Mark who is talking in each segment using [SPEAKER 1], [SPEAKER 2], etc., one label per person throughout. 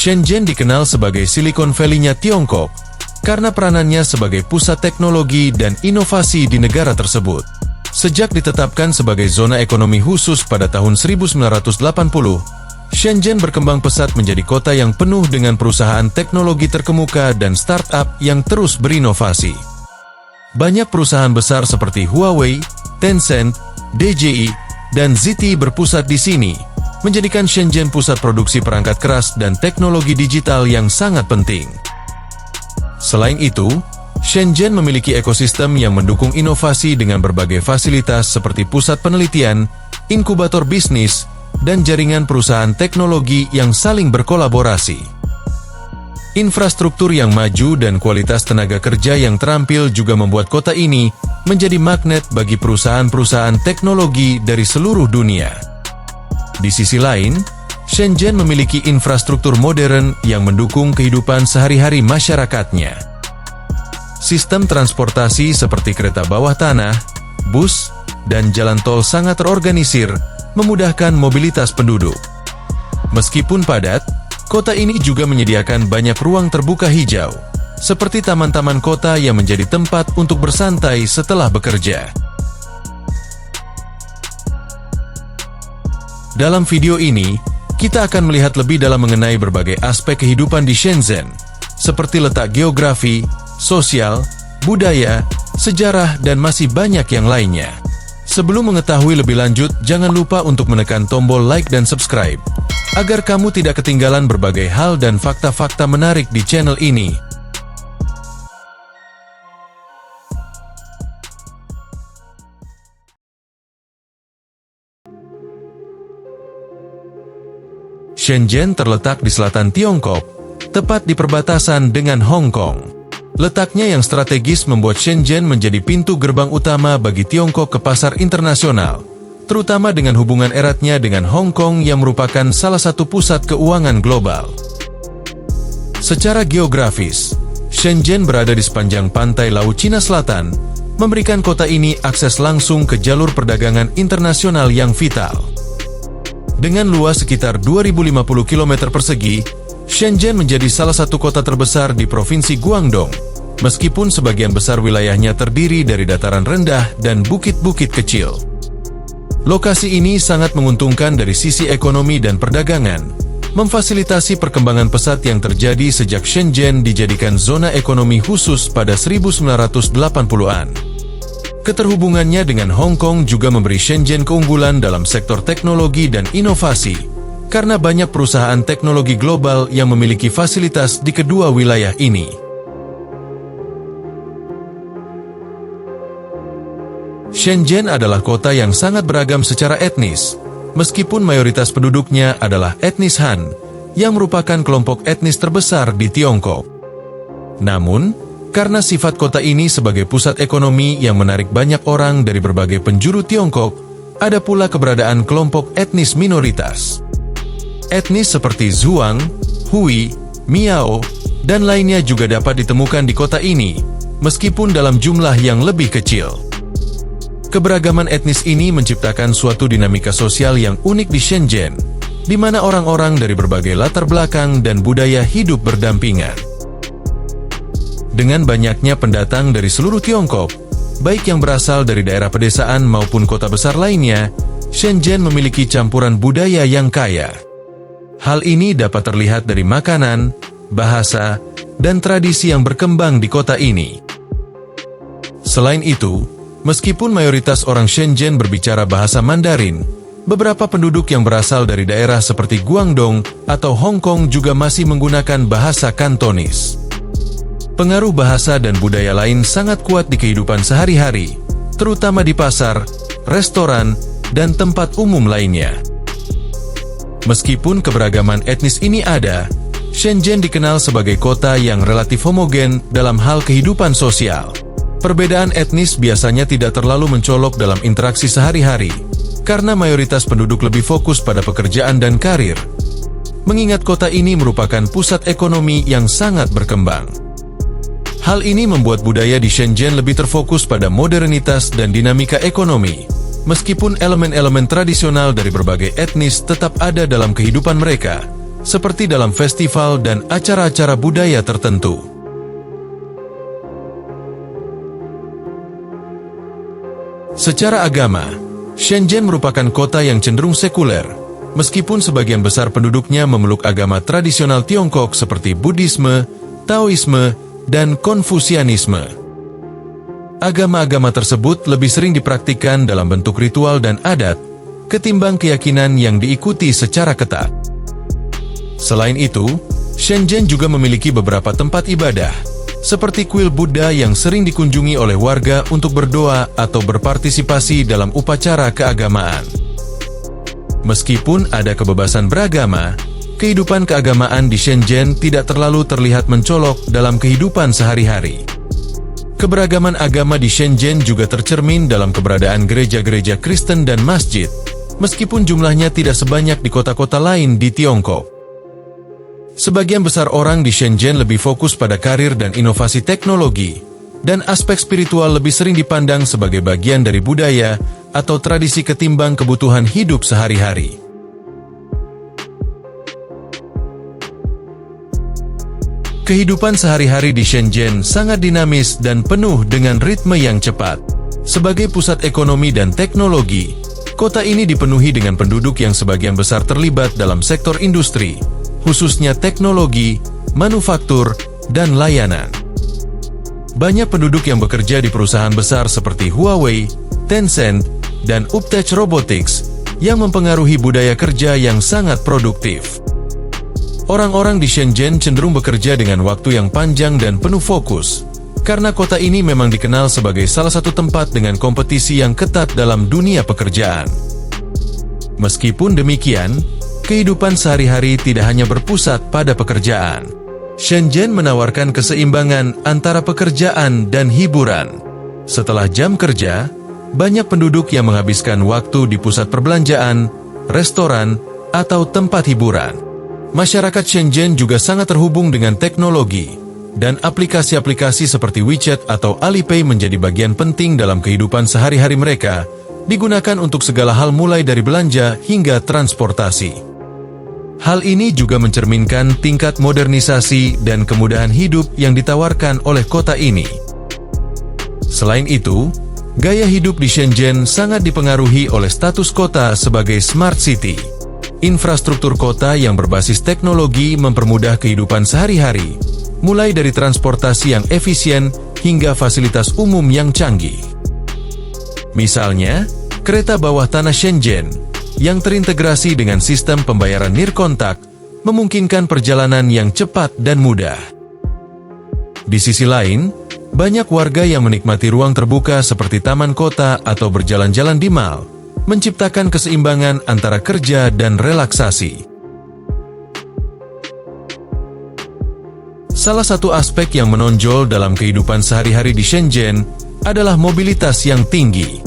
[SPEAKER 1] Shenzhen dikenal sebagai Silicon Valley-nya Tiongkok karena peranannya sebagai pusat teknologi dan inovasi di negara tersebut. Sejak ditetapkan sebagai zona ekonomi khusus pada tahun 1980, Shenzhen berkembang pesat menjadi kota yang penuh dengan perusahaan teknologi terkemuka dan startup yang terus berinovasi. Banyak perusahaan besar seperti Huawei, Tencent, DJI, dan ZTE berpusat di sini, menjadikan Shenzhen pusat produksi perangkat keras dan teknologi digital yang sangat penting. Selain itu, Shenzhen memiliki ekosistem yang mendukung inovasi dengan berbagai fasilitas seperti pusat penelitian, inkubator bisnis, dan jaringan perusahaan teknologi yang saling berkolaborasi. Infrastruktur yang maju dan kualitas tenaga kerja yang terampil juga membuat kota ini menjadi magnet bagi perusahaan-perusahaan teknologi dari seluruh dunia. Di sisi lain, Shenzhen memiliki infrastruktur modern yang mendukung kehidupan sehari-hari masyarakatnya. Sistem transportasi seperti kereta bawah tanah, bus, dan jalan tol sangat terorganisir, memudahkan mobilitas penduduk. Meskipun padat, kota ini juga menyediakan banyak ruang terbuka hijau, seperti taman-taman kota yang menjadi tempat untuk bersantai setelah bekerja. Dalam video ini, kita akan melihat lebih dalam mengenai berbagai aspek kehidupan di Shenzhen, seperti letak geografi, sosial, budaya, sejarah, dan masih banyak yang lainnya. Sebelum mengetahui lebih lanjut, jangan lupa untuk menekan tombol like dan subscribe, agar kamu tidak ketinggalan berbagai hal dan fakta-fakta menarik di channel ini. Shenzhen terletak di selatan Tiongkok, tepat di perbatasan dengan Hong Kong. Letaknya yang strategis membuat Shenzhen menjadi pintu gerbang utama bagi Tiongkok ke pasar internasional, terutama dengan hubungan eratnya dengan Hong Kong yang merupakan salah satu pusat keuangan global. Secara geografis, Shenzhen berada di sepanjang pantai Laut Cina Selatan, memberikan kota ini akses langsung ke jalur perdagangan internasional yang vital. Dengan luas sekitar 2.050 km persegi, Shenzhen menjadi salah satu kota terbesar di Provinsi Guangdong, meskipun sebagian besar wilayahnya terdiri dari dataran rendah dan bukit-bukit kecil. Lokasi ini sangat menguntungkan dari sisi ekonomi dan perdagangan, memfasilitasi perkembangan pesat yang terjadi sejak Shenzhen dijadikan zona ekonomi khusus pada 1980-an. Keterhubungannya dengan Hong Kong juga memberi Shenzhen keunggulan dalam sektor teknologi dan inovasi, karena banyak perusahaan teknologi global yang memiliki fasilitas di kedua wilayah ini. Shenzhen adalah kota yang sangat beragam secara etnis, meskipun mayoritas penduduknya adalah etnis Han, yang merupakan kelompok etnis terbesar di Tiongkok. Namun, karena sifat kota ini sebagai pusat ekonomi yang menarik banyak orang dari berbagai penjuru Tiongkok, ada pula keberadaan kelompok etnis minoritas. Etnis seperti Zhuang, Hui, Miao, dan lainnya juga dapat ditemukan di kota ini, meskipun dalam jumlah yang lebih kecil. Keberagaman etnis ini menciptakan suatu dinamika sosial yang unik di Shenzhen, di mana orang-orang dari berbagai latar belakang dan budaya hidup berdampingan. Dengan banyaknya pendatang dari seluruh Tiongkok, baik yang berasal dari daerah pedesaan maupun kota besar lainnya, Shenzhen memiliki campuran budaya yang kaya. Hal ini dapat terlihat dari makanan, bahasa, dan tradisi yang berkembang di kota ini. Selain itu, meskipun mayoritas orang Shenzhen berbicara bahasa Mandarin, beberapa penduduk yang berasal dari daerah seperti Guangdong atau Hong Kong juga masih menggunakan bahasa Kantonis. Pengaruh bahasa dan budaya lain sangat kuat di kehidupan sehari-hari, terutama di pasar, restoran, dan tempat umum lainnya. Meskipun keberagaman etnis ini ada, Shenzhen dikenal sebagai kota yang relatif homogen dalam hal kehidupan sosial. Perbedaan etnis biasanya tidak terlalu mencolok dalam interaksi sehari-hari, karena mayoritas penduduk lebih fokus pada pekerjaan dan karir. Mengingat kota ini merupakan pusat ekonomi yang sangat berkembang. Hal ini membuat budaya di Shenzhen lebih terfokus pada modernitas dan dinamika ekonomi, meskipun elemen-elemen tradisional dari berbagai etnis tetap ada dalam kehidupan mereka, seperti dalam festival dan acara-acara budaya tertentu. Secara agama, Shenzhen merupakan kota yang cenderung sekuler, meskipun sebagian besar penduduknya memeluk agama tradisional Tiongkok seperti Buddhisme, Taoisme, dan Konfusianisme. Agama-agama tersebut lebih sering dipraktikkan dalam bentuk ritual dan adat, ketimbang keyakinan yang diikuti secara ketat. Selain itu, Shenzhen juga memiliki beberapa tempat ibadah, seperti kuil Buddha yang sering dikunjungi oleh warga untuk berdoa atau berpartisipasi dalam upacara keagamaan. Meskipun ada kebebasan beragama, kehidupan keagamaan di Shenzhen tidak terlalu terlihat mencolok dalam kehidupan sehari-hari. Keberagaman agama di Shenzhen juga tercermin dalam keberadaan gereja-gereja Kristen dan masjid, meskipun jumlahnya tidak sebanyak di kota-kota lain di Tiongkok. Sebagian besar orang di Shenzhen lebih fokus pada karir dan inovasi teknologi, dan aspek spiritual lebih sering dipandang sebagai bagian dari budaya atau tradisi ketimbang kebutuhan hidup sehari-hari. Kehidupan sehari-hari di Shenzhen sangat dinamis dan penuh dengan ritme yang cepat. Sebagai pusat ekonomi dan teknologi, kota ini dipenuhi dengan penduduk yang sebagian besar terlibat dalam sektor industri, khususnya teknologi, manufaktur, dan layanan. Banyak penduduk yang bekerja di perusahaan besar seperti Huawei, Tencent, dan Uptech Robotics yang mempengaruhi budaya kerja yang sangat produktif. Orang-orang di Shenzhen cenderung bekerja dengan waktu yang panjang dan penuh fokus, karena kota ini memang dikenal sebagai salah satu tempat dengan kompetisi yang ketat dalam dunia pekerjaan. Meskipun demikian, kehidupan sehari-hari tidak hanya berpusat pada pekerjaan. Shenzhen menawarkan keseimbangan antara pekerjaan dan hiburan. Setelah jam kerja, banyak penduduk yang menghabiskan waktu di pusat perbelanjaan, restoran, atau tempat hiburan. Masyarakat Shenzhen juga sangat terhubung dengan teknologi, dan aplikasi-aplikasi seperti WeChat atau Alipay menjadi bagian penting dalam kehidupan sehari-hari mereka, digunakan untuk segala hal mulai dari belanja hingga transportasi. Hal ini juga mencerminkan tingkat modernisasi dan kemudahan hidup yang ditawarkan oleh kota ini. Selain itu, gaya hidup di Shenzhen sangat dipengaruhi oleh status kota sebagai smart city. Infrastruktur kota yang berbasis teknologi mempermudah kehidupan sehari-hari, mulai dari transportasi yang efisien hingga fasilitas umum yang canggih. Misalnya, kereta bawah tanah Shenzhen yang terintegrasi dengan sistem pembayaran nirkontak memungkinkan perjalanan yang cepat dan mudah. Di sisi lain, banyak warga yang menikmati ruang terbuka seperti taman kota atau berjalan-jalan di mall, menciptakan keseimbangan antara kerja dan relaksasi. Salah satu aspek yang menonjol dalam kehidupan sehari-hari di Shenzhen adalah mobilitas yang tinggi.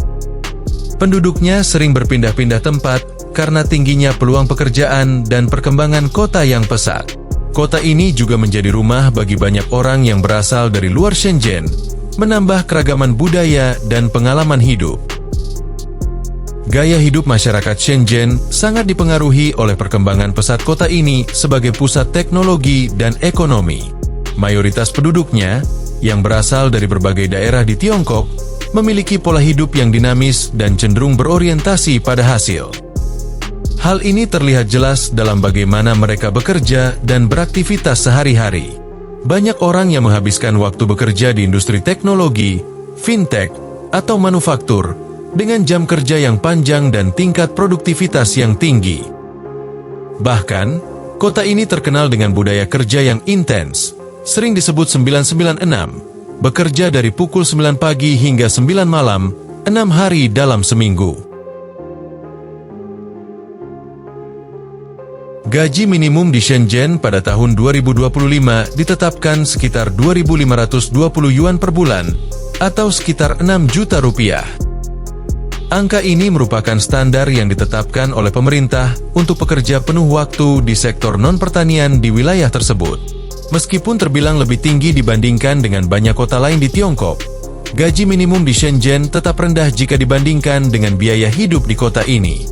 [SPEAKER 1] Penduduknya sering berpindah-pindah tempat karena tingginya peluang pekerjaan dan perkembangan kota yang pesat. Kota ini juga menjadi rumah bagi banyak orang yang berasal dari luar Shenzhen, menambah keragaman budaya dan pengalaman hidup. Gaya hidup masyarakat Shenzhen sangat dipengaruhi oleh perkembangan pesat kota ini sebagai pusat teknologi dan ekonomi. Mayoritas penduduknya, yang berasal dari berbagai daerah di Tiongkok, memiliki pola hidup yang dinamis dan cenderung berorientasi pada hasil. Hal ini terlihat jelas dalam bagaimana mereka bekerja dan beraktivitas sehari-hari. Banyak orang yang menghabiskan waktu bekerja di industri teknologi, fintech, atau manufaktur dengan jam kerja yang panjang dan tingkat produktivitas yang tinggi. Bahkan, kota ini terkenal dengan budaya kerja yang intens, sering disebut 996, bekerja dari pukul 9 pagi hingga 9 malam, 6 hari dalam seminggu. Gaji minimum di Shenzhen pada tahun 2025 ditetapkan sekitar 2.520 yuan per bulan, atau sekitar 6 juta rupiah. Angka ini merupakan standar yang ditetapkan oleh pemerintah untuk pekerja penuh waktu di sektor non-pertanian di wilayah tersebut. Meskipun terbilang lebih tinggi dibandingkan dengan banyak kota lain di Tiongkok, gaji minimum di Shenzhen tetap rendah jika dibandingkan dengan biaya hidup di kota ini.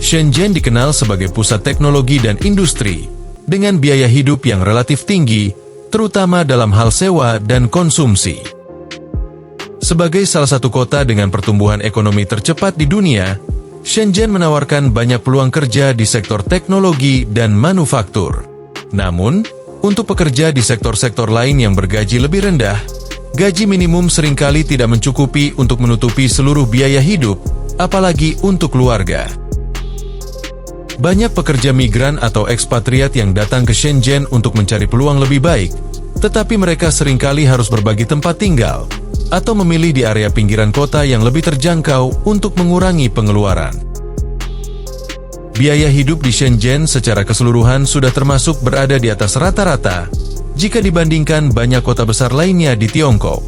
[SPEAKER 1] Shenzhen dikenal sebagai pusat teknologi dan industri, dengan biaya hidup yang relatif tinggi, terutama dalam hal sewa dan konsumsi. Sebagai salah satu kota dengan pertumbuhan ekonomi tercepat di dunia, Shenzhen menawarkan banyak peluang kerja di sektor teknologi dan manufaktur. Namun, untuk pekerja di sektor-sektor lain yang bergaji lebih rendah, gaji minimum seringkali tidak mencukupi untuk menutupi seluruh biaya hidup, apalagi untuk keluarga. Banyak pekerja migran atau ekspatriat yang datang ke Shenzhen untuk mencari peluang lebih baik, tetapi mereka seringkali harus berbagi tempat tinggal atau memilih di area pinggiran kota yang lebih terjangkau untuk mengurangi pengeluaran. Biaya hidup di Shenzhen secara keseluruhan sudah termasuk berada di atas rata-rata jika dibandingkan banyak kota besar lainnya di Tiongkok.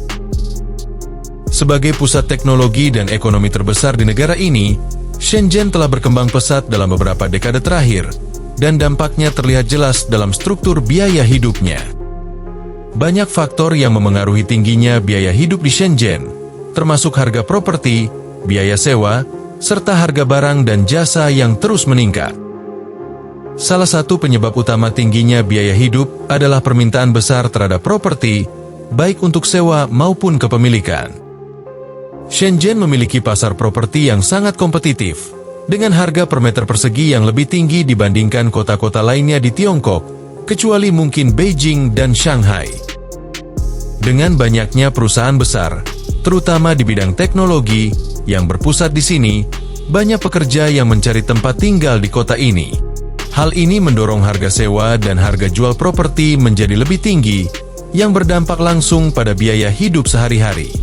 [SPEAKER 1] Sebagai pusat teknologi dan ekonomi terbesar di negara ini, Shenzhen telah berkembang pesat dalam beberapa dekade terakhir, dan dampaknya terlihat jelas dalam struktur biaya hidupnya. Banyak faktor yang memengaruhi tingginya biaya hidup di Shenzhen, termasuk harga properti, biaya sewa, serta harga barang dan jasa yang terus meningkat. Salah satu penyebab utama tingginya biaya hidup adalah permintaan besar terhadap properti, baik untuk sewa maupun kepemilikan. Shenzhen memiliki pasar properti yang sangat kompetitif, dengan harga per meter persegi yang lebih tinggi dibandingkan kota-kota lainnya di Tiongkok, kecuali mungkin Beijing dan Shanghai. Dengan banyaknya perusahaan besar, terutama di bidang teknologi, yang berpusat di sini, banyak pekerja yang mencari tempat tinggal di kota ini. Hal ini mendorong harga sewa dan harga jual properti menjadi lebih tinggi, yang berdampak langsung pada biaya hidup sehari-hari.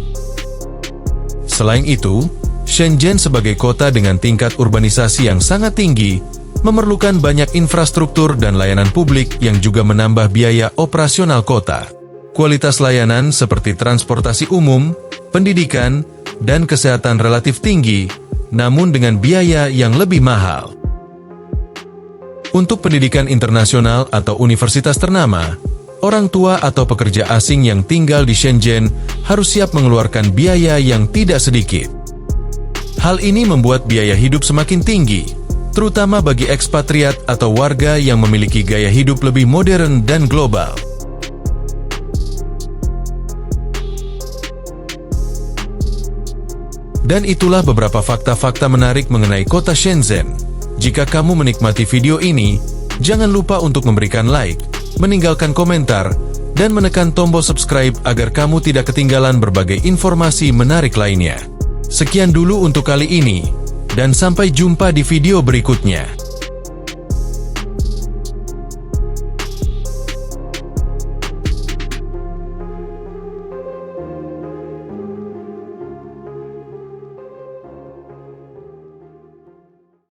[SPEAKER 1] Selain itu, Shenzhen sebagai kota dengan tingkat urbanisasi yang sangat tinggi, memerlukan banyak infrastruktur dan layanan publik yang juga menambah biaya operasional kota. Kualitas layanan seperti transportasi umum, pendidikan, dan kesehatan relatif tinggi, namun dengan biaya yang lebih mahal. Untuk pendidikan internasional atau universitas ternama, orang tua atau pekerja asing yang tinggal di Shenzhen harus siap mengeluarkan biaya yang tidak sedikit. Hal ini membuat biaya hidup semakin tinggi, terutama bagi ekspatriat atau warga yang memiliki gaya hidup lebih modern dan global. Dan itulah beberapa fakta-fakta menarik mengenai kota Shenzhen. Jika kamu menikmati video ini, jangan lupa untuk memberikan like, meninggalkan komentar, dan menekan tombol subscribe agar kamu tidak ketinggalan berbagai informasi menarik lainnya. Sekian dulu untuk kali ini, dan sampai jumpa di video berikutnya.